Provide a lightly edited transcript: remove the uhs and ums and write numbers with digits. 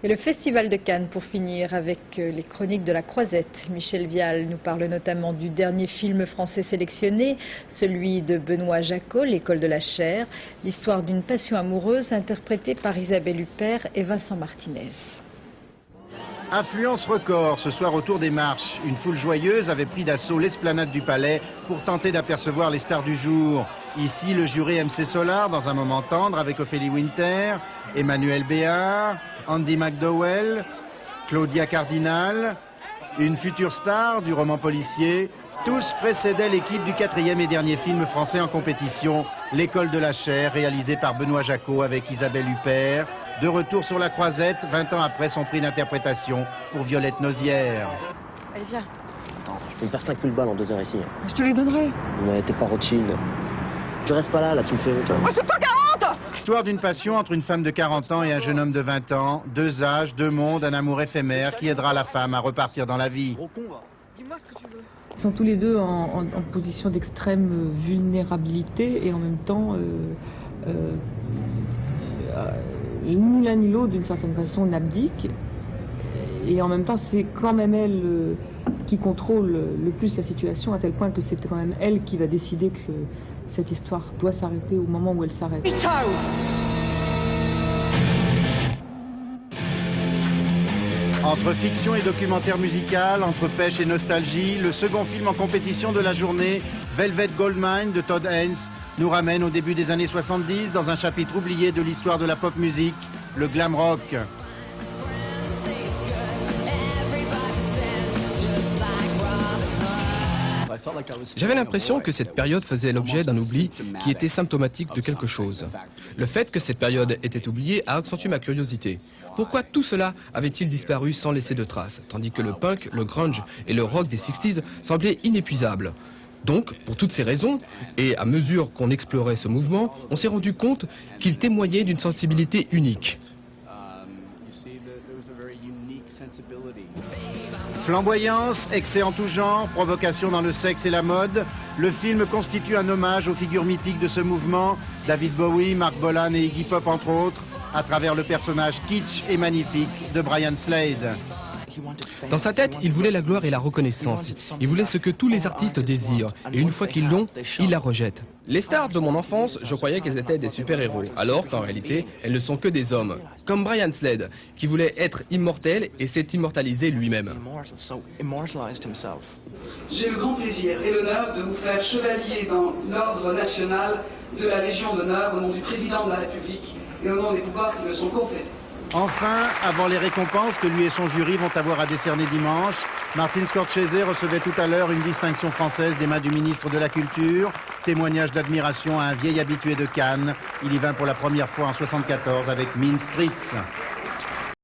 Et le Festival de Cannes pour finir avec les chroniques de la Croisette. Michel Vial nous parle notamment du dernier film français sélectionné, celui de Benoît Jacot, L'école de la chair, l'histoire d'une passion amoureuse interprétée par Isabelle Huppert et Vincent Martinez. Affluence record ce soir autour des marches. Une foule joyeuse avait pris d'assaut l'esplanade du Palais pour tenter d'apercevoir les stars du jour. Ici, le jury MC Solar dans un moment tendre avec Ophélie Winter, Emmanuel Béard, Andy McDowell, Claudia Cardinal, une future star du roman policier. Tous précédaient l'équipe du 4e et dernier film français en compétition, L'école de la chair, réalisé par Benoît Jacot avec Isabelle Huppert. De retour sur la Croisette, 20 ans après son prix d'interprétation pour Violette Nozière. Allez, viens. Attends, je peux me faire 5000 balles en 2 heures ici. Je te les donnerai. Mais t'es pas Rothschild. Tu restes pas là, tu me fais... Oh, c'est pas 40! Histoire d'une passion entre une femme de 40 ans et un jeune homme de 20 ans. 2 âges, 2 mondes, un amour éphémère qui aidera la femme à repartir dans la vie. Dis-moi ce que tu veux. Ils sont tous les deux en position d'extrême vulnérabilité et en même temps, ni l'un ni l'autre d'une certaine façon n'abdique. Et en même temps, c'est quand même elle qui contrôle le plus la situation, à tel point que c'est quand même elle qui va décider que cette histoire doit s'arrêter au moment où elle s'arrête. Entre fiction et documentaire musical, entre pêche et nostalgie, le second film en compétition de la journée, Velvet Goldmine de Todd Haynes, nous ramène au début des années 70 dans un chapitre oublié de l'histoire de la pop musique, le glam rock. J'avais l'impression que cette période faisait l'objet d'un oubli qui était symptomatique de quelque chose. Le fait que cette période était oubliée a accentué ma curiosité. Pourquoi tout cela avait-il disparu sans laisser de traces, tandis que le punk, le grunge et le rock des 60s semblaient inépuisables? Donc, pour toutes ces raisons, et à mesure qu'on explorait ce mouvement, on s'est rendu compte qu'il témoignait d'une sensibilité unique. Flamboyance, excès en tout genre, provocation dans le sexe et la mode, le film constitue un hommage aux figures mythiques de ce mouvement, David Bowie, Marc Bolan et Iggy Pop entre autres, à travers le personnage kitsch et magnifique de Brian Slade. Dans sa tête, il voulait la gloire et la reconnaissance. Il voulait ce que tous les artistes désirent. Et une fois qu'ils l'ont, il la rejette. Les stars de mon enfance, je croyais qu'elles étaient des super-héros, alors qu'en réalité, elles ne sont que des hommes. Comme Brian Slade, qui voulait être immortel et s'est immortalisé lui-même. J'ai le grand plaisir et l'honneur de vous faire chevalier dans l'ordre national de la Légion d'honneur au nom du président de la République et au nom des pouvoirs qui me sont conférés. Enfin, avant les récompenses que lui et son jury vont avoir à décerner dimanche, Martin Scorsese recevait tout à l'heure une distinction française des mains du ministre de la Culture, témoignage d'admiration à un vieil habitué de Cannes. Il y vint pour la première fois en 1974 avec Mean Streets.